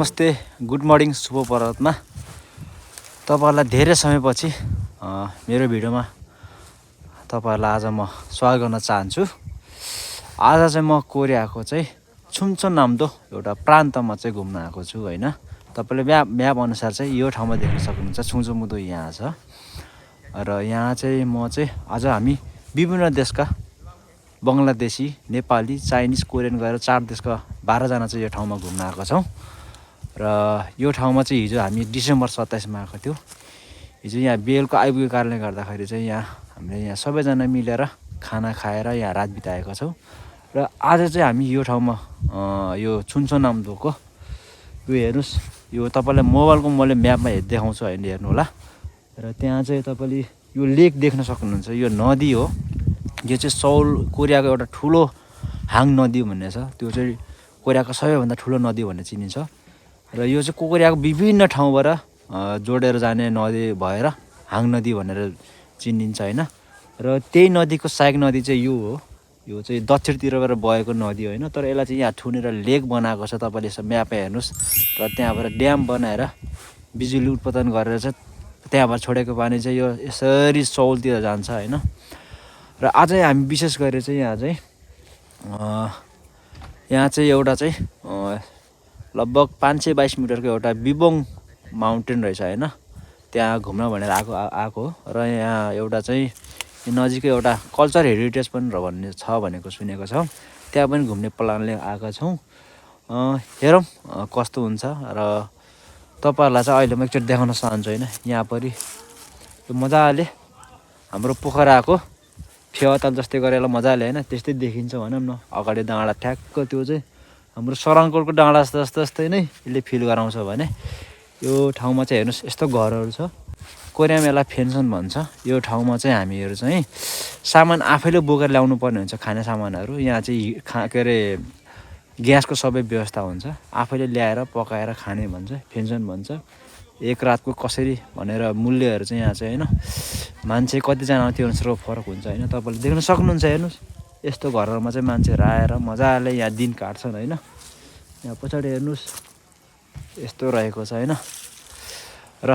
नमस्ते, good morning, शुभ प्रभातमा तपाईहरुलाई धेरै समयपछि मेरो भिडियोमा तपाईहरुलाई आज म स्वागत गर्न चाहन्छु। आज चाहिँ म कोरियाको चाहिँ छुमचोन नामदो एउटा प्रान्तमा चाहिँ घुम्न आएको छु हैन। तपाईले म्याप अनुसार चाहिँ यो ठाउँमा देख्न सक्नुहुन्छ छुमचोमुदो यहाँ छ। र यहाँ चाहिँ म चाहिँ आज हामी विभिन्न देशका बंगलादेशी, नेपाली, चाइनिज, कोरियन गएर 4 देशका 12 जना चाहिँ यो ठाउँमा घुम्न आएको छौं। र यो ठाउँमा चाहिँ हिजो हामी डिसेम्बर 27 मा आएको थियौ। हिजो यहाँ बेलुका आइपुगेको कारणले गर्दाखेरि चाहिँ यहाँ हामीले यहाँ सबैजना मिलेर खाना खाएर यहाँ रात बिताएका छौं। र आज चाहिँ हामी यो ठाउँमा यो छुमचोन नामदोको यो हेर्नुस्, यो तपाईलाई मोबाइलको मैले म्यापमा देखाउँछु हैन, हेर्नु होला। र त्यहाँ चाहिँ तपाईले यो लेक देख्न सक्नुहुन्छ। यो नदी हो, यो चाहिँ सौल कोरियाको एउटा ठुलो हाङ नदी भन्ने छ। त्यो चाहिँ कोरियाको सबैभन्दा ठुलो नदी भन्ने चिनिन्छ। र यो चाहिँ कोरियाको विभिन्न ठाउँबाट जोडेर जाने नदी भएर हाङ नदी भनेर चिनिन्छ हैन। र त्यही नदीको सहायक नदी चाहिँ यो हो। यो चाहिँ दक्षिणतिरबाट बगेको नदी होइन, तर यसलाई चाहिँ यहाँ थुनेर लेक बनाएको छ। तपाईले यसो म्यापमा हेर्नुस्। र त्यहाँबाट ड्याम बनाएर बिजुली उत्पादन गरेर चाहिँ त्यहाँबाट छोडेको पानी चाहिँ यो यसरी सौलतिर जान्छ हैन। र आज हामी विशेष गरेर चाहिँ यहाँ चाहिँ एउटा चाहिँ लगभग 522 मिटरको एउटा बिबोङ माउन्टेन रहेछ हैन। त्यहाँ घुम्न भनेर आएको र यहाँ एउटा चाहिँ नजिकै एउटा कल्चर हेरिटेज पनि भन्ने छ भनेको सुनेको छ। त्यहाँ पनि घुम्ने प्लानले आएका छौं। हेरौं कस्तो हुन्छ। र तपाईहरुलाई चाहिँ अहिले म एकचोटि देखाउन चाहन्छु हैन। यहाँ परि यो मजाले हाम्रो पोखराको फेवाताल जस्तै गरेर मजाले हैन त्यस्तै देखिन्छ भनौं न। अगाडि डाँडा ठ्याक्क त्यो चाहिँ हाम्रो सराङकोटको डाँडा जस्तै नै यसले फिल गराउँछ भने यो ठाउँमा चाहिँ हेर्नुस् यस्तो घरहरू छ। कोरियामा यसलाई फेन्सन भन्छ। यो ठाउँमा चाहिँ हामीहरू चाहिँ सामान आफैले बोकेर ल्याउनु पर्ने हुन्छ। खाने सामानहरू यहाँ चाहिँ के अरे ग्यासको सबै व्यवस्था हुन्छ। आफैले ल्याएर पकाएर खाने भन्छ, फेन्सन भन्छ। एक रातको कसरी भनेर मूल्यहरू चाहिँ यहाँ चाहिँ हैन मान्छे कतिजना त्यो अनुसारको फरक हुन्छ हैन। तपाईले देख्न सक्नुहुन्छ। हेर्नुस् यस्तो घरहरुमा चाहिँ मान्छेहरु आएर मजाले यहाँ दिन काट्छन् हैन। यहाँ पछाडी हेर्नुस् यस्तो रहेको छ हैन। र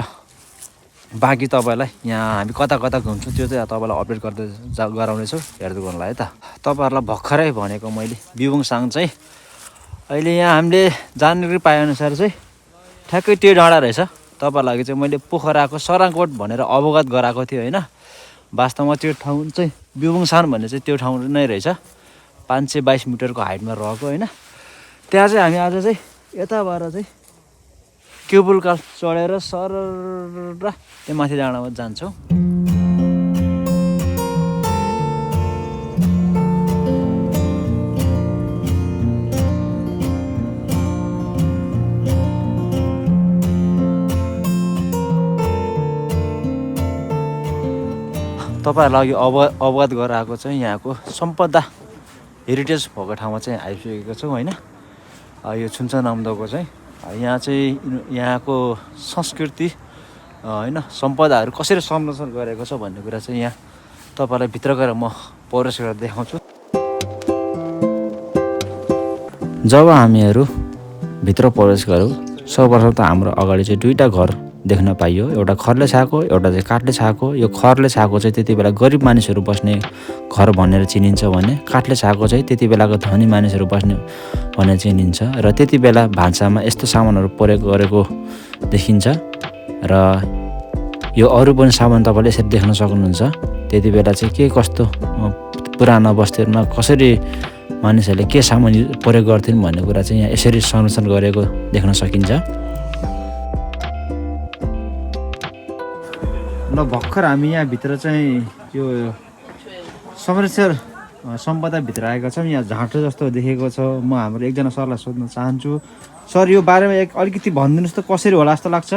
बाँकी तपाईलाई यहाँ हामी कता कता घुम्छौं त्यो चाहिँ तपाईलाई अपडेट गर्दै गराउने छु। हेर्दै गर्नुलाई है त। तपाईहरुलाई भर्खरै भनेको मैले बिबोङसाङ चाहिँ अहिले यहाँ हामीले जानकारी पाए अनुसार चाहिँ ठ्याक्कै त्यो डाँडा रहेछ। तपाईहरुलाई चाहिँ मैले पोखराको सराङकोट भनेर अवगत गराएको थिएँ हैन। वास्तवमा त्यो ठाउँ चाहिँ बिबोङसाङ भन्ने चाहिँ त्यो ठाउँ नै रहेछ। 522 मिटरको हाइटमा रहेको हैन। त्यहाँ चाहिँ हामी आज चाहिँ यताबाट चाहिँ केबल कार चढेर सरर त्यो माथि डाँडामा जान्छौं। तपाईहरुलाई अवगत गराएको चाहिँ यहाँको सम्पदा हेरिटेज भएको ठाउँमा चाहिँ आइसकेको छौं हैन। यो छुमचोन नामदोको चाहिँ यहाँ चाहिँ यहाँको संस्कृति हैन सम्पदाहरू कसरी संरक्षण गरेको छ भन्ने कुरा चाहिँ यहाँ तपाईहरुलाई भित्र गएर म प्रवेश गरेर देखाउँछु। जब हामीहरू भित्र प्रवेश गरौँ सर्वप्रथम त हाम्रो अगाडि चाहिँ दुईटा घर देख्न पाइयो। एउटा खरले छाएको, एउटा चाहिँ काठले छाएको। यो खरले छाएको चाहिँ त्यति बेला गरिब मानिसहरू बस्ने घर भनेर चिनिन्छ भने काठले छाएको चाहिँ त्यति बेलाको धनी मानिसहरू बस्ने भनेर चिनिन्छ। र त्यति बेला भान्सामा यस्तो सामानहरू प्रयोग गरेको देखिन्छ। र यो अरु पनि सामान तपाईले यसरी देख्न सक्नुहुन्छ। त्यति बेला चाहिँ के कस्तो पुराना बस्तीहरुमा कसरी मानिसहरूले के सामान प्रयोग गर्थिन् भन्ने कुरा चाहिँ यहाँ यसरी संरक्षण गरेको देख्न सकिन्छ। ल भर्खर हामी यहाँ भित्र चाहिँ यो संरक्षण सम्पदा भित्र आएका छौं। यहाँ झाँटो जस्तो देखेको छ। म हाम्रो एकजना सरलाई सोध्न चाहन्छु। सर यो बारेमा अलिकति भनिदिनुस् त कसरी होला जस्तो लाग्छ?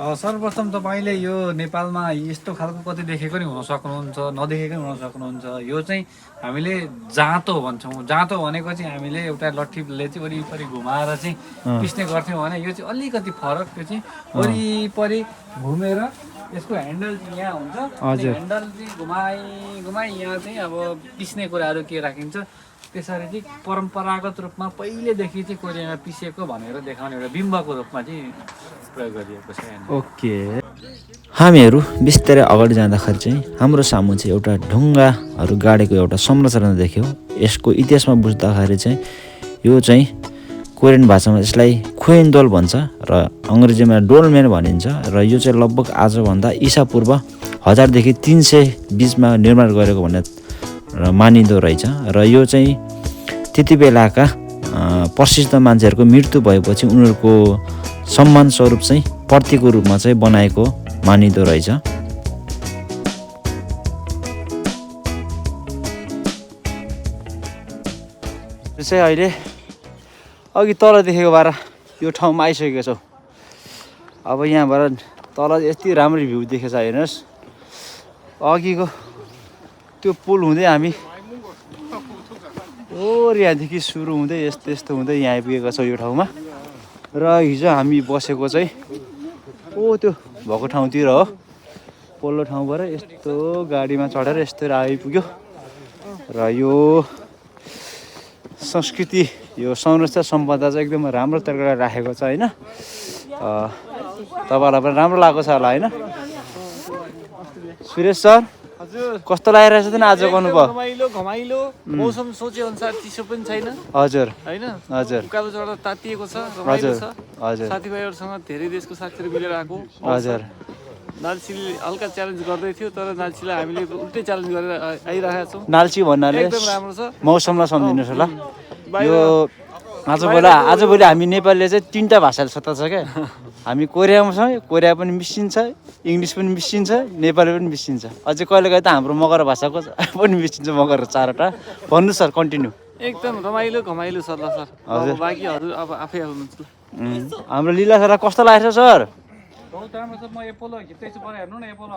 सर्वप्रथम तपाईले यो नेपालमा यस्तो खालको कति देखेको नि हुन सक्नुहुन्छ, नदेखेको नि हुन सक्नुहुन्छ। यो चाहिँ हामीले जाँतो भन्छौँ। जाँतो भनेको चाहिँ हामीले एउटा लट्ठीले चाहिँ वरिपरि घुमाएर चाहिँ पिस्ने गर्थ्यौँ भने यो चाहिँ अलिकति फरक। त्यो चाहिँ वरिपरि घुमेर यसको ह्यान्डल यहाँ हुन्छ। ह्यान्डल चाहिँ घुमाई यहाँ चाहिँ अब पिस्ने कुराहरू के राखिन्छ त्यसरी चाहिँ परम्परागत रूपमा पहिलेदेखि चाहिँ कोरियामा पिसेको भनेर देखाउने एउटा बिम्बको रूपमा चाहिँ प्रयोग गरिएको छ यहाँ। ओके, हामीहरू बिस्तारै अगाडि जाँदाखेरि चाहिँ हाम्रो सामु चाहिँ एउटा ढुङ्गाहरू गाडेको एउटा संरचना देख्यौँ। यसको इतिहासमा बुझ्दाखेरि चाहिँ यो चाहिँ कोरियन भाषामा यसलाई खोइन्दोल भन्छ र अङ्ग्रेजीमा डोलमेन भनिन्छ र यो चाहिँ लगभग आजभन्दा ईसापूर्व 1000देखि 300 बिचमा निर्माण गरेको भनेर मानिँदो रहेछ र यो चाहिँ त्यति बेलाका प्रसिद्ध मान्छेहरूको मृत्यु भएपछि उनीहरूको सम्मान स्वरूप चाहिँ प्रतीकको रूपमा चाहिँ बनाएको मानिँदो रहेछ। चाहिँ अहिले अघि तल देखेको भएर यो ठाउँमा आइसकेको छौँ। अब यहाँबाट तल यति राम्रो भ्यू देखेछ हेर्नुहोस्। अघिको त्यो पुल हुँदै हामी और यहाँदेखि सुरु हुँदै यस्तो यस्तो हुँदै यहाँ आइपुगेको छौँ यो ठाउँमा। र हिजो हामी बसेको चाहिँ त्यो भएको ठाउँतिर हो। पल्लो ठाउँबाट यस्तो गाडीमा चढेर यस्तो आइपुग्यो र यो संस्कृति यो संरक्षण सम्पदा चाहिँ एकदम राम्रो तरिकाले राखेको छ होइन। तपाईँहरूलाई पनि राम्रो लागेको छ होला होइन। सुरेश सर कस्तो लागिरहेछ त आजको अनुभव? घमाइलो मौसम सोचे अनुसार चिसो पनि छैन। हजुर होइन हजुर उकालो चढ्दा तातिएको छ, हजुर रमाइलो छ। हजुर साथीभाइहरूसँग धेरै देशको साथीहरू मिलेर आएको। हजुर नाल्चीले हल्का च्यालेन्ज गर्दै थियो तर नाल्चीलाई हामीले उल्टै च्यालेन्ज गरेर आइरहेका छौँ। नाल्ची भन्नाले एकदम राम्रो छ। मौसमलाई सम्झिनुहोस् होला। यो आजभोलि हामी नेपालीले चाहिँ 3टा भाषाले सत्ता छ क्या। हामी कोरियामा छौँ, कोरिया पनि मिसिन्छ, इङ्ग्लिस पनि मिसिन्छ, नेपाली पनि मिसिन्छ। अझै कहिलेकाहीँ त हाम्रो मगर भाषाको पनि मिसिन्छ मगर 4वटा। भन्नु सर कन्टिन्यू। एकदम घमाइलो छ ल सर। हजुर। बाँकीहरू अब आफै आउनुहुन्छ। हाम्रो लीला सरलाई कस्तो लागेको छ सर? बहुत राम्रो छ। म एपोलो खिच्दैछु पर हेर्नु न एपोलो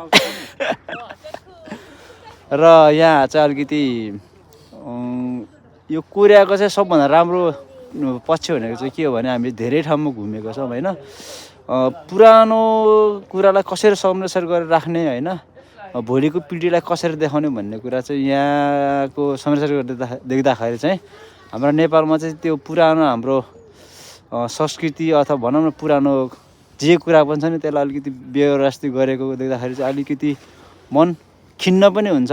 आउँछ। र यहाँ चाहिँ अलिकति यो कोरियाको चाहिँ सबभन्दा राम्रो पक्ष भनेको चाहिँ के हो भने हामी धेरै ठाउँमा घुमेको छौँ होइन। पुरानो कुरालाई कसरी संरक्षण गरेर राख्ने होइन, भोलिको पिँढीलाई कसरी देखाउने भन्ने कुरा चाहिँ यहाँको संरक्षण गरेर देख्दाखेरि चाहिँ हाम्रो नेपालमा चाहिँ त्यो पुरानो हाम्रो संस्कृति अथवा भनौँ न पुरानो जे कुरा पनि छ नि त्यसलाई अलिकति व्यवस्थित गरेको देख्दाखेरि चाहिँ अलिकति मन खिन्न पनि हुन्छ।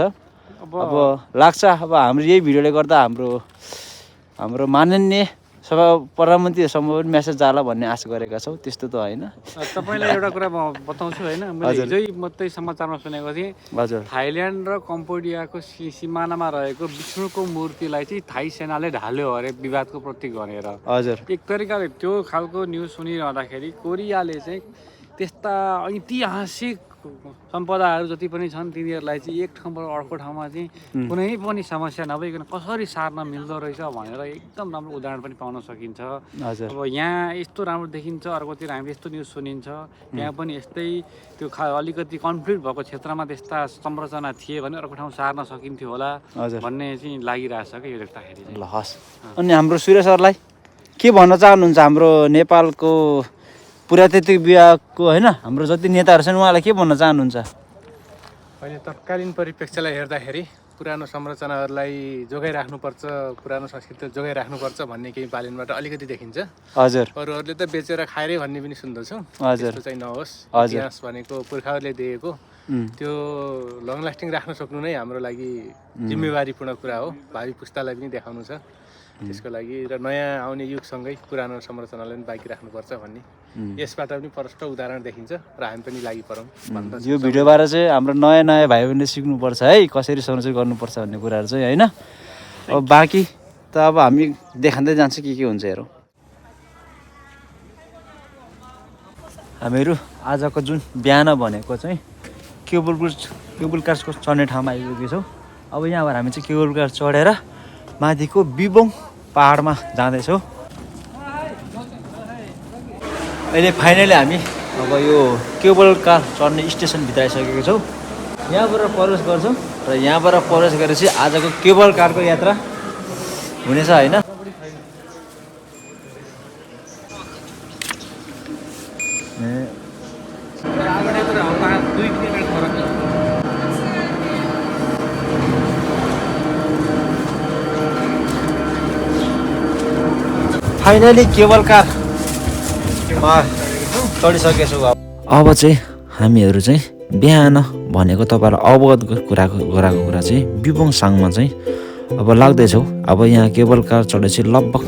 अब लाग्छ अब हाम्रो यही भिडियोले गर्दा हाम्रो माननीय सभा प्रधानमन्त्रीहरूसम्म पनि मेसेज जाला भन्ने आशा गरेका छौँ। त्यस्तो त होइन। तपाईँलाई एउटा कुरा म बताउँछु होइन। मैले हिजै मात्रै समाचारमा सुनेको थिएँ। हजुर। थाइल्यान्ड र कम्बोडियाको सिमानामा रहेको विष्णुको मूर्तिलाई चाहिँ थाई सेनाले ढाल्यो अरे विवादको प्रतीक भनेर। हजुर। एक तरिकाले त्यो खालको न्युज सुनिरहँदाखेरि कोरियाले चाहिँ त्यस्ता ऐतिहासिक सम्पदाहरू जति पनि छन् तिनीहरूलाई चाहिँ एक ठाउँबाट अर्को ठाउँमा चाहिँ कुनै पनि समस्या नभइकन कसरी सार्न मिल्दो रहेछ भनेर एकदम राम्रो उदाहरण पनि पाउन सकिन्छ। अब यहाँ यस्तो राम्रो देखिन्छ, अर्कोतिर हामीले यस्तो न्युज सुनिन्छ। यहाँ पनि यस्तै त्यो अलिकति कन्फ्लिक्ट भएको क्षेत्रमा त्यस्ता संरचना थिए भने अर्को ठाउँ सार्न सकिन्थ्यो होला भन्ने चाहिँ लागिरहेछ क्या यो देख्दाखेरि। ल हस्। अनि हाम्रो सुरेश सरलाई के भन्न चाहनुहुन्छ हाम्रो नेपालको पुरातात्विक विभागको होइन हाम्रो जति नेताहरू छन् उहाँलाई के भन्न चाहनुहुन्छ? अहिले तत्कालीन परिप्रेक्ष्यलाई हेर्दाखेरि पुरानो संरचनाहरूलाई जोगाइराख्नुपर्छ, पुरानो संस्कृति जोगाइराख्नुपर्छ भन्ने केही बालनबाट अलिकति देखिन्छ। हजुर। अरूहरूले त बेचेर खाएरै भन्ने पनि सुन्दछौँ। हजुर। त्यस्तो चाहिँ नहोस्। इतिहास भनेको पुर्खाहरूले दिएको त्यो लङ लास्टिङ राख्न सक्नु नै हाम्रो लागि जिम्मेवारीपूर्ण कुरा हो। भावी पुस्तालाई पनि देखाउनु छ। त्यसको लागि र नयाँ आउने युगसँगै पुरानो संरचनालाई पनि बाँकी राख्नुपर्छ भन्ने यसबाट पनि प्रष्ट उदाहरण देखिन्छ र हामी पनि लागि परौँ भन्न। यो भिडियोबाट चाहिँ हाम्रो नयाँ भाइ बहिनीले सिक्नुपर्छ है कसरी संरक्षण गर्नुपर्छ भन्ने कुराहरू चाहिँ होइन। अब बाँकी त अब हामी देखाउँदै जान्छ के हुन्छ हेरौँ। हामीहरू आजको जुन बिहान भनेको चाहिँ केबल कार्सको चढ्ने ठाउँमा आइपुगेको छौँ। अब यहाँबाट हामी चाहिँ केबल कार चढेर माथिको बिबोङ पहाडमा जाँदैछौँ। अहिले फाइनली हामी अब यो केबल कार चढ्ने स्टेसनभित्र आइसकेको छौँ। यहाँबाट प्रवेश गर्छौँ र यहाँबाट प्रवेश गरेपछि आजको केबल कारको यात्रा हुनेछ होइन। फाइनली केबल कारमा चढिसकेको छु। अब चाहिँ हामीहरू चाहिँ बिहान भनेको तपाईँलाई अवगत गराएको कुरा चाहिँ बिबोङसाङमा चाहिँ अब लाग्दैछौँ। अब यहाँ केबल कार चढेपछि लगभग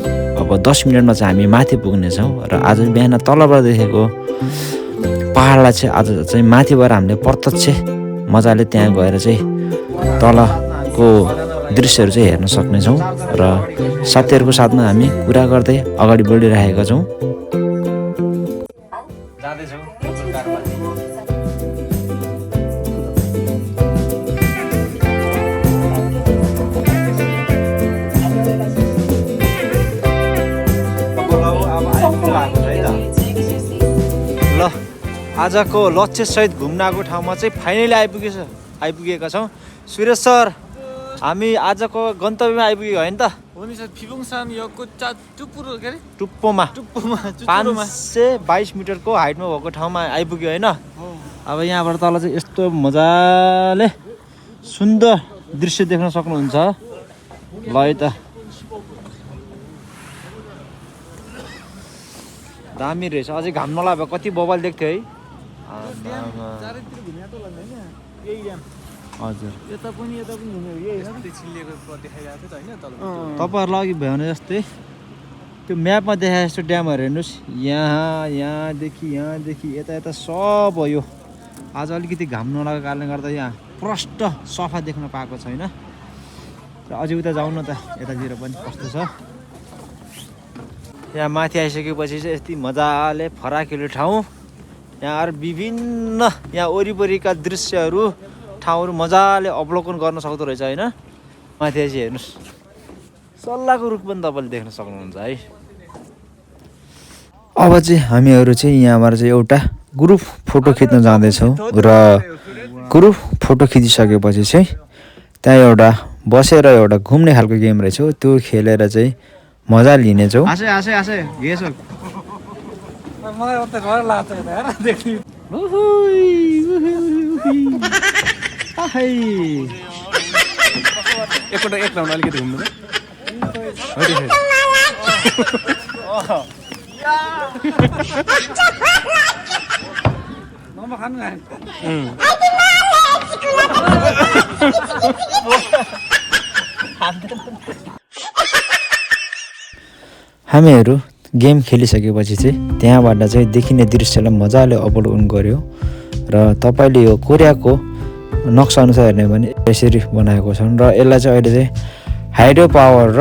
अब 10 मिनटमा चाहिँ हामी माथि पुग्नेछौँ र आज बिहान तलबाट देखेको पहाडलाई चाहिँ आज चाहिँ माथिबाट हामीले प्रत्यक्ष मजाले त्यहाँ गएर चाहिँ तलको दृश्यहरू चाहिँ हेर्न सक्नेछौँ र साथीहरूको साथमा हामी कुरा गर्दै अगाडि बढिरहेका छौँ। ल आजको लक्ष्यसहित घुम्न आएको ठाउँमा चाहिँ फाइनली आइपुगेका छौँ। सुरेश सर, हामी आजको गन्तव्यमा आइपुगेको होइन त? टुप्पोमा 522 मिटरको हाइटमा भएको ठाउँमा आइपुग्यो होइन? अब यहाँबाट तल चाहिँ यस्तो मजाले सुन्दर दृश्य देख्न सक्नुहुन्छ। ल है त, दामी रहेछ। अझै घाम नलागे कति बबाल देख्थ्यो है। हजुर, तपाईँहरूलाई अघि भयो भने जस्तै त्यो म्यापमा देखाए जस्तो ड्यामहरू हेर्नुहोस्। यहाँदेखि यता सब हो। यो आज अलिकति घाम नलागेको कारणले गर्दा यहाँ प्रष्ट सफा देख्न पाएको छैन। र अझै उता जाउँ न त, यतातिर पनि कस्तो छ। यहाँ माथि आइसकेपछि चाहिँ यति मजाले फराकिलो ठाउँ। यहाँ विभिन्न यहाँ वरिपरिका दृश्यहरू ठाउँहरू मजाले अवलोकन गर्न सक्दो रहेछ होइन? माथि आइसि हेर्नुहोस्, सल्लाहको रुख पनि तपाईँले देख्न सक्नुहुन्छ है। अब चाहिँ हामीहरू चाहिँ यहाँबाट चाहिँ एउटा ग्रुप फोटो खिच्न जाँदैछौँ र ग्रुप फोटो खिचिसकेपछि चाहिँ त्यहाँ एउटा बसेर एउटा घुम्ने खालको गेम रहेछ, त्यो खेलेर चाहिँ मजा लिनेछौँ। एक राउन्ड अलिकति घुम्नु हामीहरू गेम खेलिसकेपछि चाहिँ त्यहाँबाट चाहिँ देखिने दृश्यलाई मजाले अवलोकन गऱ्यो र तपाईँले यो कोरियाको नक्सा अनुसार हेर्ने भने यसरी बनाएको छन् र यसलाई चाहिँ अहिले चाहिँ हाइड्रो पावर र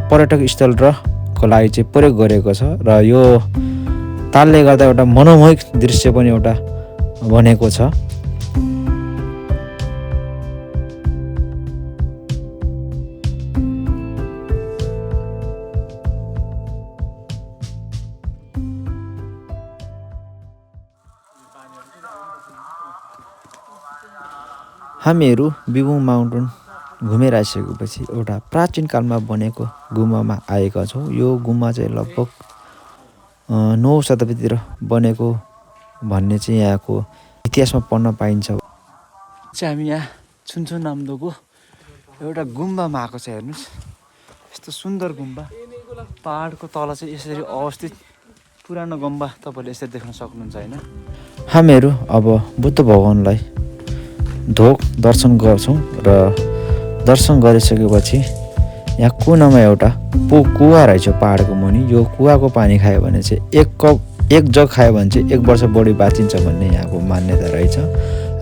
पर्यटक स्थल र को लागि चाहिँ प्रयोग गरेको छ र यो तालले गर्दा एउटा मनोमोहक दृश्य पनि एउटा बनेको छ। हामीहरू बिबोङ माउन्टेन घुमेर आइसकेपछि एउटा प्राचीन कालमा बनेको गुम्बामा आएका छौँ। यो गुम्बा चाहिँ लगभग 9 शताब्दीतिर बनेको भन्ने चाहिँ यहाँको इतिहासमा पढ्न पाइन्छ। चाहिँ हामी यहाँ छुनछुन नाम्दोको एउटा गुम्बामा आएको छ। हेर्नुहोस्, यस्तो सुन्दर गुम्बा पहाडको तल चाहिँ यसरी अवस्थित पुरानो गुम्बा तपाईँले यसरी देख्न सक्नुहुन्छ होइन? हामीहरू अब बुद्ध भगवानलाई दर्शन गर्छौँ र दर्शन गरिसकेपछि यहाँ कुनामा एउटा कुवा रहेछ पहाडको मुनि। यो कुवाको पानी खायो भने चाहिँ एक जग खायो भने चाहिँ 1 वर्ष बढी बाँचिन्छ भन्ने यहाँको मान्यता रहेछ।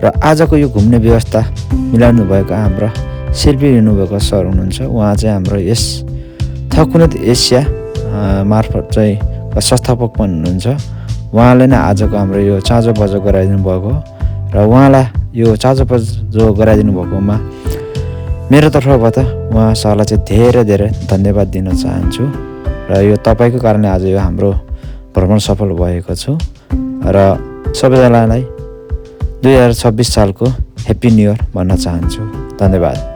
र आजको यो घुम्ने व्यवस्था मिलाउनु भएको हाम्रा शिल्पी लिनुभएको सर हुनुहुन्छ। उहाँ चाहिँ हाम्रो यस थकुनेत एसिया मार्फत चाहिँ संस्थापक पनि हुनुहुन्छ। उहाँले नै आजको हाम्रो यो चाँजो बजो गराइदिनु भएको र उहाँलाई यो चाँजो बजो गराइदिनु भएकोमा मेरो तर्फबाट उहाँ सरलाई चाहिँ धेरै धेरै धन्यवाद दिन चाहन्छु। र यो तपाईँको कारणले आज यो हाम्रो भ्रमण सफल भएको छु र सबैजनालाई 2026 सालको ह्याप्पी न्यु इयर भन्न चाहन्छु। धन्यवाद।